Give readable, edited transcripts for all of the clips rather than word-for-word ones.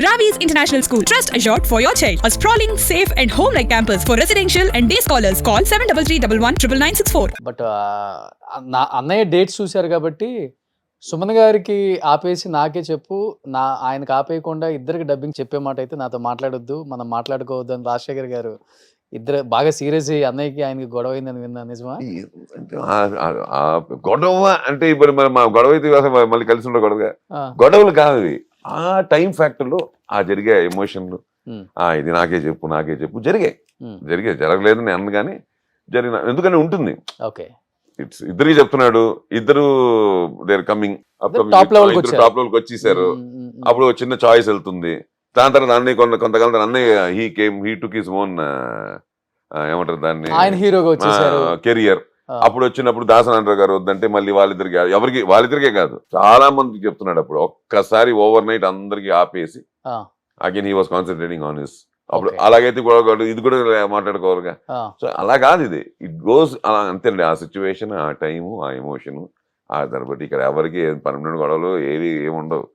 Ravi's International School. Trust assured for your child. A sprawling, safe and home-like campus for residential and day scholars. Call 7331 but నా అన్నయ్య dates చూశారు కాబట్టి సుమన్ గారికి ఆపేసి నాకే చెప్పు, ఆయనకు ఆపేయకుండా ఇద్దరికి డబ్బింగ్ చెప్పే మాట అయితే నాతో మాట్లాడొద్దు, మనం మాట్లాడుకోవద్దు అని రాజశేఖర్ గారు ఇద్దరు బాగా సీరియస్ అయ్యి అన్నయ్యకి ఆయనకి గొడవ అయిందని విన్నా, నిజమా? గొడవ అంటే ఇప్పుడు మరి మా గొడవ అయితే మళ్ళీ కలిసి ఉండే గొడవగా గొడవలు కాదు ఇవి. ఆ టైం ఫ్యాక్టర్ లో జరిగే ఎమోషన్లు, ఇది నాకే చెప్పు జరిగాయి జరగలేదు నేను అన్న కానీ జరిగిన ఎందుకని ఉంటుంది. ఓకే, ఇట్స్ ఇద్దరికి చెప్తున్నాడు, ఇద్దరు దేర్ కమింగ్ టాప్ లెవెల్కి వచ్చేసారు. అప్పుడు చిన్న చాయిస్ వెళ్తుంది. దాని తర్వాత అన్నయ్య కొంతకాలం అన్నయ్య హీ టుక్ హిస్ ఓన్ ఏమంటారు దాన్ని కెరియర్. అప్పుడు వచ్చినప్పుడు దాసనారాయణ గారు వద్దంటే మళ్ళీ వాళ్ళిద్దరికే కాదు చాలా మందికి చెప్తున్నాడు. అప్పుడు ఒక్కసారి ఓవర్ నైట్ అందరికి ఆపేసి again he was concentrating on his. అప్పుడు అలాగైతే ఇది కూడా మాట్లాడుకోవాలిగా. సో అలా కాదు, ఇది ఇట్ గోస్ అలా అంతేండి. ఆ సిచ్యువేషన్, ఆ టైము, ఆ ఎమోషన్, ఆ దాన్ని బట్టి ఇక్కడ ఎవరికి పర్మనెంట్ గొడవలు ఏముండవు.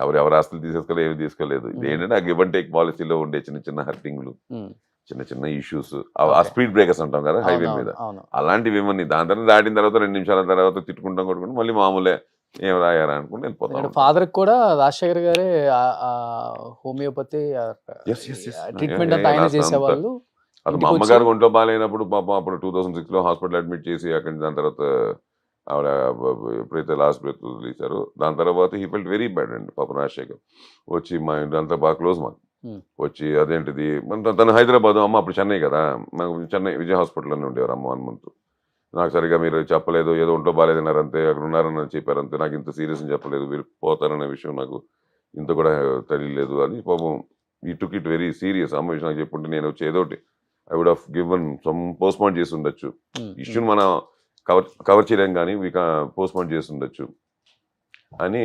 ఎవరు ఆస్తులు తీసేసుకోలేదు, ఏమి తీసుకోలేదు. ఇది ఏంటంటే ఆ గివ్ అండ్ టేక్ పాలసీలో ఉండే చిన్న హర్టింగ్లు, చిన్న ఇష్యూస్, ఆ స్పీడ్ బ్రేకర్స్ అంటాం కదా హైవే మీద, అలాంటివి ఏమని దాని తర్వాత దాటిన తర్వాత 2 నిమిషాల తర్వాత తిట్టుకుంటాం కొట్టుకుంటాం మళ్ళీ మామూలే ఏం రాయారా అనుకుంటే వెళ్ళిపోతాం. ఫాదర్ కూడా రాజశేఖర్ గారే హోమియోపతి ట్రీట్మెంట్ అంతా ఆయన చేసేవాళ్ళు. అది మా అమ్మగారు ఒంట్లో బాగాలేనప్పుడు పాపం అప్పుడు 2006లో హాస్పిటల్ అడ్మిట్ చేసి అక్కడి దాని తర్వాత ఆవిడ ఎప్పుడైతే లాస్ట్ బ్రెత్ వదిలేశారో దాని తర్వాత హీ ఫెల్ట్ వెరీ బ్యాడ్ అండి. పాపం రాజశేఖర్ వచ్చి మా ఇంటి అంతా బాగా క్లోజ్ మాకు వచ్చి అదేంటిది తను హైదరాబాద్, అమ్మ అప్పుడు చెన్నై కదా, చెన్నై విజయ హాస్పిటల్లోనే ఉండేవారు అమ్మ 1 month. నాకు సరిగా మీరు చెప్పలేదు, ఏదో ఒంట్లో బాగాలేదన్నారు అంతే, అక్కడ ఉన్నారని చెప్పారు అంతే, నాకు ఇంత సీరియస్ అని చెప్పలేదు, మీరు పోతారనే విషయం నాకు ఇంత కూడా తెలియలేదు అని పాపం ఈ టుక్ ఇట్ వెరీ సీరియస్. అమ్మ విషయం నాకు చెప్పుంటే నేను వచ్చి ఏదోటి I would have given some postpone చేసి ఉండొచ్చు, ఇష్యూని మనం కవర్ చేయలేం కానీ పోస్ట్పోన్ చేసి ఉండొచ్చు అని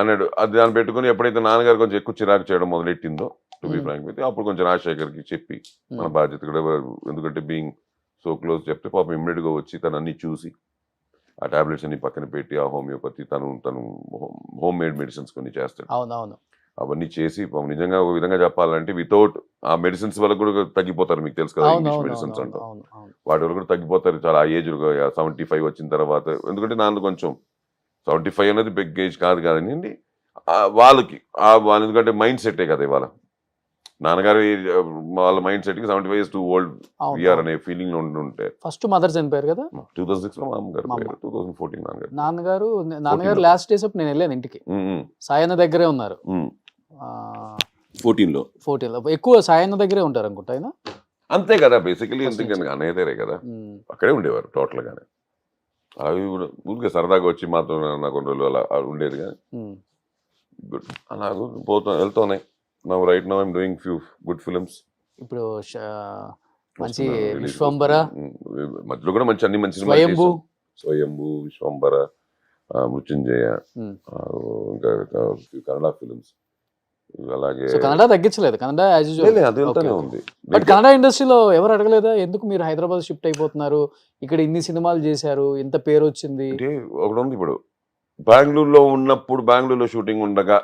అన్నాడు. అది దాన్ని పెట్టుకుని ఎప్పుడైతే నాన్నగారు కొంచెం ఎక్కువ చిరాకు చేయడం మొదలెట్టిందో టు బి ఫ్రాంక్ అయితే అప్పుడు కొంచెం రాజశేఖర్కి చెప్పి మన బాధ్యత కూడా, ఎందుకంటే బీయింగ్ సో క్లోజ్ చెప్తే పాపం ఇమ్మీడియట్గా వచ్చి తను అన్ని చూసి ఆ టాబ్లెట్స్ అన్ని పక్కన పెట్టి ఆ హోమియోపతి తను హోమ్ మేడ్ మెడిసిన్స్ కొన్ని చేస్తాడు. అవన్నీ చేసి నిజంగా ఒక విధంగా చెప్పాలంటే వితౌట్ ఆ మెడిసిన్స్ వల్ల కూడా తగ్గిపోతారు. మీకు తెలుసు కదా ఇంగ్లీష్ మెడిసిన్స్ అంటాం, వాటి వల్ల కూడా తగ్గిపోతారు చాలా. ఆ ఏజ్ 75 వచ్చిన తర్వాత, ఎందుకంటే నాన్న కొంచెం 75 అనేది బిగ్ ఏజ్ కాదు కదండి వాళ్ళకి, ఎందుకంటే మైండ్ సెట్టే కదా ఇవాళ. నాన్నగారు వాళ్ళ మైండ్ సెట్ కి 75 is too old వీఆర్ అనే ఫీలింగ్ లో ఉంటే. ఫస్ట్ మదర్ చనిపోయారు కదా 2006లో, మా అమ్మగారు 2014 నాన్నగారు లాస్ట్ డేస్ అప్పుడు నేను వెళ్ళాను ఇంటికి. సాయన్న దగ్గరే ఉన్నారు 14లో ఎక్కువ సాయన్న దగ్గరే ఉంటారు అనుకుంటా ఆయన. అంతే కదా బేసికలీ, ఎందుకంటే అన్నయ్య దగ్గరే కదా, అక్కడే ఉండేవారు టోటల్ గానే. అవి ఊరికే సరదాగా వచ్చి మాతో నాకు 2 రోజులు అలా ఉండేది కానీ గుడ్ అలా వెళ్తున్నాయి. Now right now I'm doing few good films. ఇప్పుడు మంచి విశ్వంబర మధ్యలో కూడా అన్ని మంచి స్వయంభూ, విశ్వంబర, మృత్యుంజయ, ఇంకా కన్నడ ఫిల్మ్స్. అలాగే కన్నడ తగ్గించలేదు, కన్నడ యాజ్ యూజువల్ అది వెళ్తానే ఉంది. బట్ కన్నడ ఇండస్ట్రీలో ఎవరు అడగలేదా ఎందుకు మీరు హైదరాబాద్ షిఫ్ట్ అయిపోతున్నారు, ఇక్కడ ఇన్ని సినిమాలు చేశారు, ఇంత పేరు వచ్చింది? ఒకటి ఉంది, ఇప్పుడు బెంగళూరులో ఉన్నప్పుడు బెంగళూరులో షూటింగ్ ఉండగా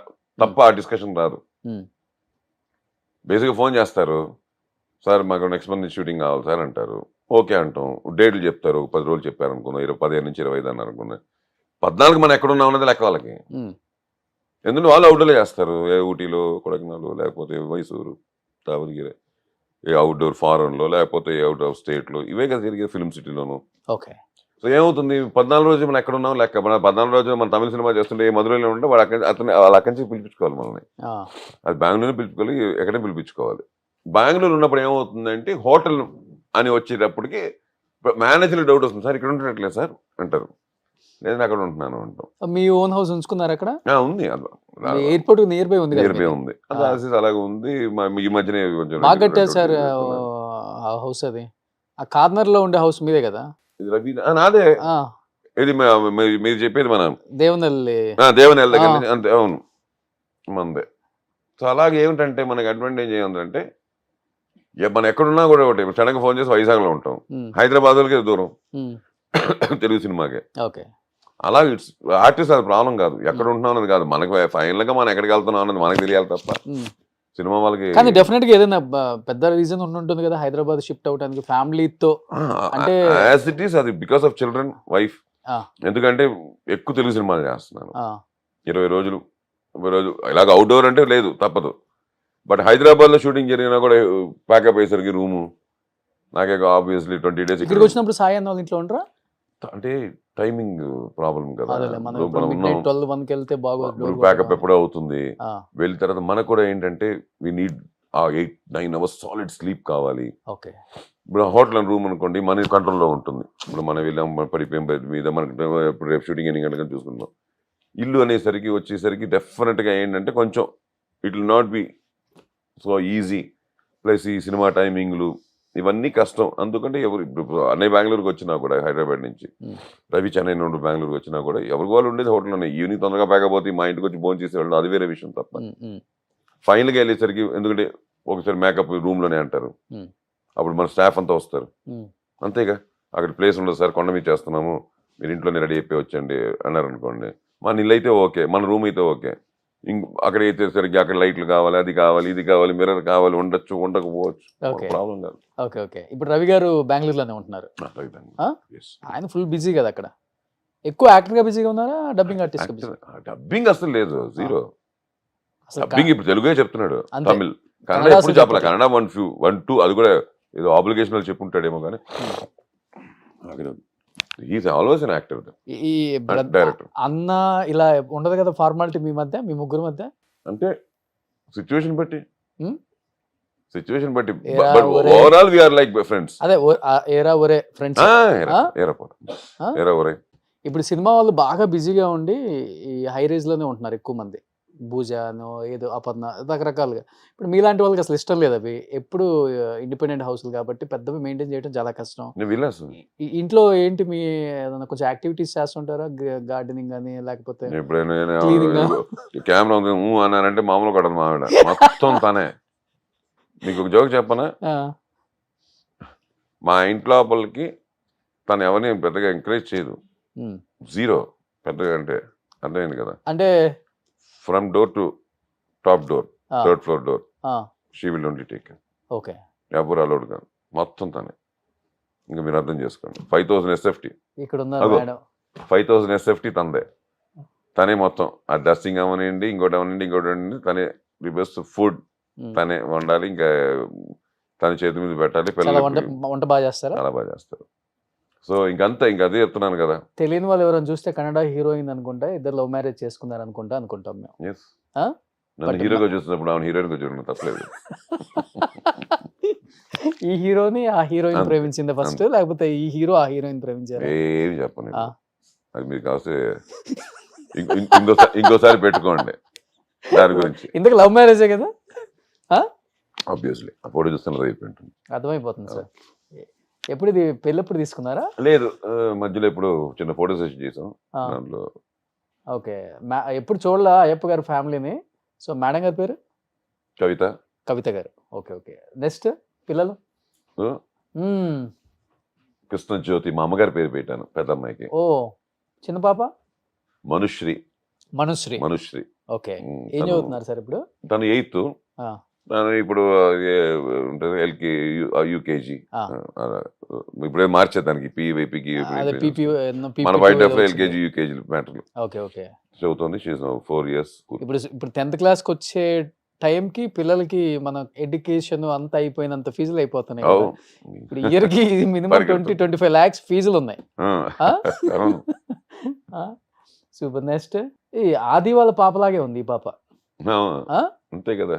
తప్ప ఆ డిస్కషన్ రాదు. బేసిక్గా ఫోన్ చేస్తారు, సార్ మాకు నెక్స్ట్ మంత్ షూటింగ్ కావాలి సార్ అంటారు. ఓకే అంటాం, డేట్లు చెప్తారు, 10 రోజులు చెప్పారు అనుకున్నాం, 15 నుంచి 25 అన్నారు అనుకున్నాం. 14 మనం ఎక్కడున్నా ఉన్నది లెక్క వాళ్ళకి. ఎందుకంటే వాళ్ళు అవుట్డోర్లో చేస్తారు, ఊటీలో, కొడైకెనాల్, లేకపోతే మైసూరు, దావణగిరి, అవుట్డోర్ ఫారెన్లో, లేకపోతే అవుట్ ఆఫ్ స్టేట్లో, ఇవే కదా తిరిగే ఫిల్మ్ సిటీలోను. ఓకే, సో ఏమవుతుంది 14 రోజులు మనం ఎక్కడ ఉన్నాం లెక్క. మన 14 రోజులు మన తమిళ సినిమా చేస్తుంటే మధురైలో ఉంటే వాళ్ళు వాళ్ళు అక్కడి నుంచి పిలిపించుకోవాలి మనల్ని. అది బెంగళూరు పిలుచుకోవాలి, ఎక్కడే పిలిపించుకోవాలి. బెంగళూరు ఉన్నప్పుడు ఏమవుతుందంటే హోటల్ అని వచ్చేటప్పటికి మేనేజర్ డౌట్ వస్తుంది, సార్ ఇక్కడ ఉంటున్నట్లేదు సార్ అంటారు, నేను అక్కడ ఉంటున్నాను అంటాం. మీ ఓన్ హౌస్ ఉంచుకున్నారు అక్కడ? ఉంది, ఎయిర్పోర్ట్ నియర్ బై ఉంది, అది అలాగే ఉంది. ఈ మధ్యనే కొంచెం బాగా కట్టారు సార్ హౌస్. అది ఆ కార్నర్ లో ఉండే హౌస్ మీదే కదా? ఇది రవి నాదే. ఇది మీరు చెప్పేది మన దేవనెల్లి దగ్గర నుంచి అంతే. అవును, మందే. సో అలాగే ఏమిటంటే మనకి అడ్వాంటేజ్ ఏముందంటే మనం ఎక్కడున్నా కూడా ఒకటి, సడన్గా ఫోన్ చేసి వైజాగ్లో ఉంటాం, హైదరాబాద్కి దూరం తెలుగు సినిమాకే. ఓకే, అలా ఇట్స్ ఆర్టిస్ట్ అది ప్రాబ్లం కాదు, ఎక్కడ ఉంటున్నాం అనేది కాదు, మనకి ఫైనల్ గా మనం ఎక్కడికి వెళ్తున్నాం అన్నది మనకి తెలియాలి తప్ప సినిమా వాళ్ళకి. కానీ డెఫినెట్ గా ఏదైనా పెద్ద రీజన్ ఉంటుంది కదా హైదరాబాద్ షిఫ్ట్ అవడానికి ఫ్యామిలీతో అంటే యాజ్ ఇట్ ఈస్ అది బికాస్ ఆఫ్ చిల్డ్రన్ వైఫ్. ఆ. ఎందుకంటే ఎక్కువ తెలుగు సినిమాలు చేస్తున్నాను, ఆ, 20 రోజులు ఇలాగ అవుట్డోర్ అంటే లేదు తప్పదు. బట్ హైదరాబాద్ లో షూటింగ్ జరిగినా కూడా ప్యాకప్ అయ్యేసరికి రూము నాకే ఆబ్వియస్లీ 20 days ఇక్కడికి వచ్చినప్పుడు సాయి అన్న వాళ్ళ ఇంట్లో ఉండరా? అంటే టైమింగ్ ప్రాబ్లం కదా, అదేలే, మనం ఇప్పుడు మనం ఉన్నాం 12-1కి వెళ్తే బాగోదు. ప్యాకప్ ఎప్పుడో అవుతుంది, ఆ, వెళ్ళిన తర్వాత మనకు కూడా ఏంటంటే వి నీడ్ ఆ 8-9 hours సాలిడ్ స్లీప్ కావాలి. ఓకే. ఇప్పుడు హోటల్ రూమ్ అనుకోండి మన కంట్రోల్లో ఉంటుంది, ఇప్పుడు మనం వెళ్ళాం మన పడిపోయాం బెడ్ మీద, మనకి ఇప్పుడు రేపు షూటింగ్ ఎన్ని గంటలకు చూసుకుందాం. ఇల్లు అనేసరికి వచ్చేసరికి డెఫినెట్గా ఏంటంటే కొంచెం it will not be so easy. Plus ఈ సినిమా టైమింగ్లు ఇవన్నీ కష్టం. అందుకంటే ఎవరు ఇప్పుడు అన్నయ్య బెంగళూరుకి వచ్చినా కూడా హైదరాబాద్ నుంచి, రవి చెన్నై నుండి బెంగళూరుకి వచ్చినా కూడా ఎవరికి వాళ్ళు ఉండేది హోటల్లోనే. ఈవినింగ్ తొందరగా పేకపోతే మా ఇంటికి వచ్చి భోజనం చేసి వెళ్ళడం అది వేరే విషయం తప్ప. ఫైనల్గా వెళ్ళేసరికి ఎందుకంటే ఒకసారి మేకప్ రూమ్లోనే అంటారు, అప్పుడు మన స్టాఫ్ అంతా వస్తారు, అంతేగా అక్కడ ప్లేస్ ఉండదు సార్ కొండ మీద చేస్తున్నాము మీరు ఇంట్లోనే రెడీ అయిపోయి వచ్చండి అన్నారు అనుకోండి, మన ఇల్లు అయితే ఓకే, మన రూమ్ అయితే ఓకే. అక్కడ అయితే సరికి అక్కడ లైట్లు కావాలి, అది కావాలి, ఇది కావాలి, మిర్రర్ కావాలి, ఉండొచ్చు ఉండకపోవచ్చు, ప్రాబ్లం కాదు. Okay okay. ఇప్పుడు రవి గారు బెంగళూరులోనే ఉంటున్నారు, Yes. ఆయన ఫుల్ బిజీ కదా అక్కడ. ఎక్కువ యాక్టర్ గా బిజీగా ఉన్నారా డబ్బింగ్ ఆర్టిస్ట్ గా? డబ్బింగ్ అసలు లేదు, జీరో. అసలు డబ్బింగ్ ఇప్పుడు తెలుగే చెప్తున్నాడు, అంతే. తమిళ్ కన్నడ కన్నడ ఎప్పుడు అసలు చెప్పలే. కన్నడ 1-2 అది కూడా ఏదో ఆబ్లిగేషన్ చెప్పుంటాడేమో కానీ ఈజ్ ఆల్వేస్ అన్ యాక్టర్, ఈ డైరెక్టర్. అన్న ఇలా ఉండదు కదా ఫార్మాలిటీ మీ మధ్య, మీ ముగ్గురు మధ్య? అంటే సిచ్యువేషన్ బట్టి, Hmm? సిచ్యువేషన్ బట్టి, ఏరా బట్ ఒరే. Overall we are like friends. అదే ఏరా ఒరే ఫ్రెండ్స్. ఏరా ఒరే. ఇప్పుడు సినిమా వాళ్ళు బాగా బిజీగా ఉండి ఈ హై రేంజ్ లోనే ఉంటున్నారు ఎక్కువ మంది, భూజానో ఏదో అపర్ణ రకరకాలుగా. ఇప్పుడు మీలాంటి వాళ్ళకి అసలు ఇష్టం లేదు అవి, ఎప్పుడు ఇండిపెండెంట్ హౌస్లు కాబట్టి పెద్దవి మెయింటైన్ చేయడం చాలా కష్టం. నేను విలాస్ ఈ ఇంట్లో ఏంటి మీ ఏదైనా కొంచెం యాక్టివిటీస్ చేస్తుంటారా, గార్డెనింగ్ కానీ లేకపోతే ఎప్పుడైనా Cleaning కెమెరా ఉంది అన్నారంటే మామూలు కొట్టదు మావిడ మొత్తం తనే. మీకు ఒక జోక్ చెప్పనా, ఆ, మా ఇంట్లో లోపలికి తను ఎవరిని పెద్దగా ఎంకరేజ్ చేయదు, ఉమ్. జీరో. పెద్దగా అంటే అర్థమైంది కదా, అంటే from door to top door, ఆ, 3rd floor డోర్ ఆ, she will only take. Okay. ఎవరు అలౌడ్ కాదు, మొత్తం తనే. ఇంకా మీరు అర్థం చేసుకోండి, 5000 SFT, ఇక్కడ ఉన్నారు అగో. మేడం. 5000 SFT తందే, తనే మొత్తం. ఆ డ్రెస్సింగ్ అవనండి, ఇంకోటి అవనండి, తనే. ది బెస్ట్ ఫుడ్ ఉమ్. తనే వండాలి, ఇంకా తన చేతి మీద పెట్టాలి. చాలా వంట పిల్లలకి వంట బాగా చేస్తారా? చాలా బాగా చేస్తారు. సో ఇంకంతా ఇంకా అదే చెప్తున్నాను కదా. తెలియని వాళ్ళు ఎవరైనా చూస్తే కన్నడ హీరోయిన్ అనుకుంటా, ఇద్దరు లవ్ మ్యారేజ్ చేసుకున్నారు అనుకుంటాం మేము. ఎస్, ఆ? నన్ను But హీరోగా చూసినప్పుడు ఆమె హీరోయిన్గా చూడడం తప్పలేదు. ఈ హీరోని ఆ హీరోయిన్ అంతే, ప్రేమించింది ఫస్ట్, అంతే. లేకపోతే ఈ హీరో ఆ హీరోయిన్ ప్రేమించారు? ఏమి చెప్పను, ఆ. అది మీరు కాస్తే ఇంకోసారి పెట్టుకోండి దాని గురించి. ఇంతకు లవ్ మ్యారేజే కదా? ఆబ్వియస్లీ ఆ ఫోటో చూస్తున్నది అయిపోయి ఉంటుంది. అర్థమైపోతుంది సార్. ఎప్పుడు ఇది పెళ్ళి ఎప్పుడు తీసుకున్నారా? లేదు, మధ్యలో ఇప్పుడు చిన్న ఫోటో సెషన్ చేసాం ఆ, దాంట్లో. ఓకే. ఎప్పుడు చూడలా అయ్యప్ప గారి ఫ్యామిలీని. సో మేడం గారి పేరు కవిత, కవిత గారు. Okay okay. నెక్స్ట్ పిల్లలు? మ్మ్. కృష్ణ జ్యోతి, మా అమ్మగారి పేరు పెట్టాను పెద్ద అమ్మాయికి. ఓ, చిన్న పాప మనుశ్రీ. మనుశ్రీ. ఓకే. ఏం తను- చదువుతున్నారు సార్ ఇప్పుడు? తను 8th, ఆ, తను ఇప్పుడు ఉంటుంది యూకేజీ. ఆ. ఇప్పుడే మార్చేది దానికి పీవైపీకి. అదే పీపీ మన బయట ఎల్కేజీ యూకేజీ మ్యాటర్లు ఓకే ఓకే. చదువుతుంది. She 4 years. ఇప్పుడు 10th క్లాస్కి వచ్చే టైంకి పిల్లలకి మన ఎడ్యుకేషన్ అంతా అయిపోయినంత ఫీజులు అయిపోతున్నాయి కదా. ఇప్పుడు ఇయర్కి మినిమం పరిగెడుతుంది. 20-25 lakhs ఫీజులు ఉన్నాయి. అవును. సూపర్. నెక్స్ట్ ఈ ఆది వాళ్ళ పాపలాగే ఉంది ఈ పాప. ఆ? అంతే కదా.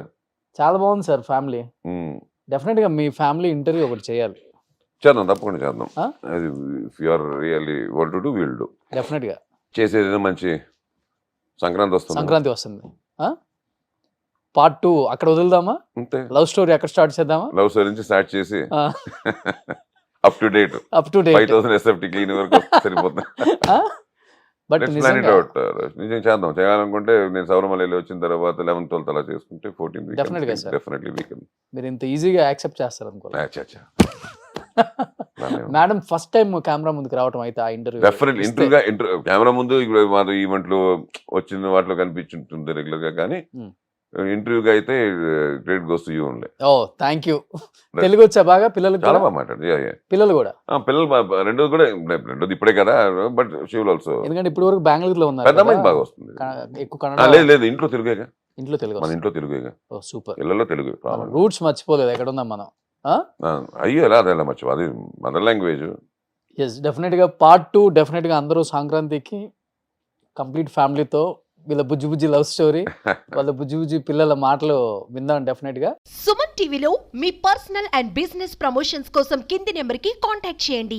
చాలా బాగుంది సార్ ఫ్యామిలీ. ఉమ్. డెఫినెట్ గా మీ ఫ్యామిలీ ఇంటర్వ్యూ ఒకటి చేయాలి. చేద్దాం, తప్పకుండా చేద్దాం. ఆ? అది if you are really want to do will do. Definite గా చేసేది మంచి సంక్రాంతి వస్తుంది. సంక్రాంతి వస్తుంది. పార్ట్ 2 అక్కడ వదులుదామా? అంతే, లవ్ స్టోరీ అక్కడ స్టార్ట్ చేద్దామా? లవ్ స్టోరీ నుంచి స్టార్ట్ చేసి up to date up to date. 5000 SFT clean వరకు సరిపోతుంది. But Let's plan it out. నిజం చేద్దాం. చేయాలనుకుంటే నేను సౌరమల్లి వచ్చిన తర్వాత 11th 12th అలా చేసుకుంటే 14th Definitely గా, sir. Definitely we can. మీరు ఇంత ఈజీగా యాక్సెప్ట్ చేస్తారు అనుకోవాలి. అచ్చా మేడం ఫస్ట్ టైం కెమెరా ముందుకు రావటం అయితే ఆ ఇంటర్వ్యూ డెఫినెట్ ఇంటర్వ్యూగా కెమెరా ముందు ఇప్పుడు మాది ఈవెంట్లో వచ్చిన వాటిలో కనిపించుంటుంది రెగ్యులర్ గా, కానీ Hmm. ఇంటర్వ్యూగా అయితే గ్రేట్ గోస్ టు యూ ఉండే. ఓ థ్యాంక్ యూ. తెలుగు వచ్చా బాగా పిల్లలకు చాలా కూడా? బాగా మాట్లాడు. పిల్లలు కూడా పిల్లలు రెండోది కూడా, రెండోది ఇప్పుడే కదా, బట్ షీ విల్ ఆల్సో. ఎందుకంటే ఇప్పుడు వరకు బెంగళూరులో ఉన్నారు పెద్ద అమ్మాయికి కదా, బాగా వస్తుంది. ఎక్కువ కన్నడ లేదు లేదు, ఇంట్లో తెలుగేగా, ఇంట్లో తెలుగు మన వస్తుంది. ఇంట్లో తెలుగేగా, ఓ సూపర్. పిల్లల్లో తెలుగు ప్రాబ్లం. రూట్స్ మర్చిపోలేదు, ఎక్కడ ఉన్నాం మనం. అయ్యో ఎలా అదేలా మర్చిపో, అది మదర్ లాంగ్వేజ్. ఎస్ డెఫినెట్గా పార్ట్ 2 డెఫినెట్గా అందరూ సంక్రాంతికి కంప్లీట్ ఫ్యామిలీతో వీళ్ళ బుజ్జి బుజ్జి లవ్ స్టోరీ, వాళ్ళ బుజ్జి బుజ్జి పిల్లల మాటలు విందాం డెఫినెట్గా. సుమన్ టీవీలో మీ పర్సనల్ అండ్ బిజినెస్ ప్రమోషన్స్ కోసం కింది నెంబర్కి కాంటాక్ట్ చేయండి.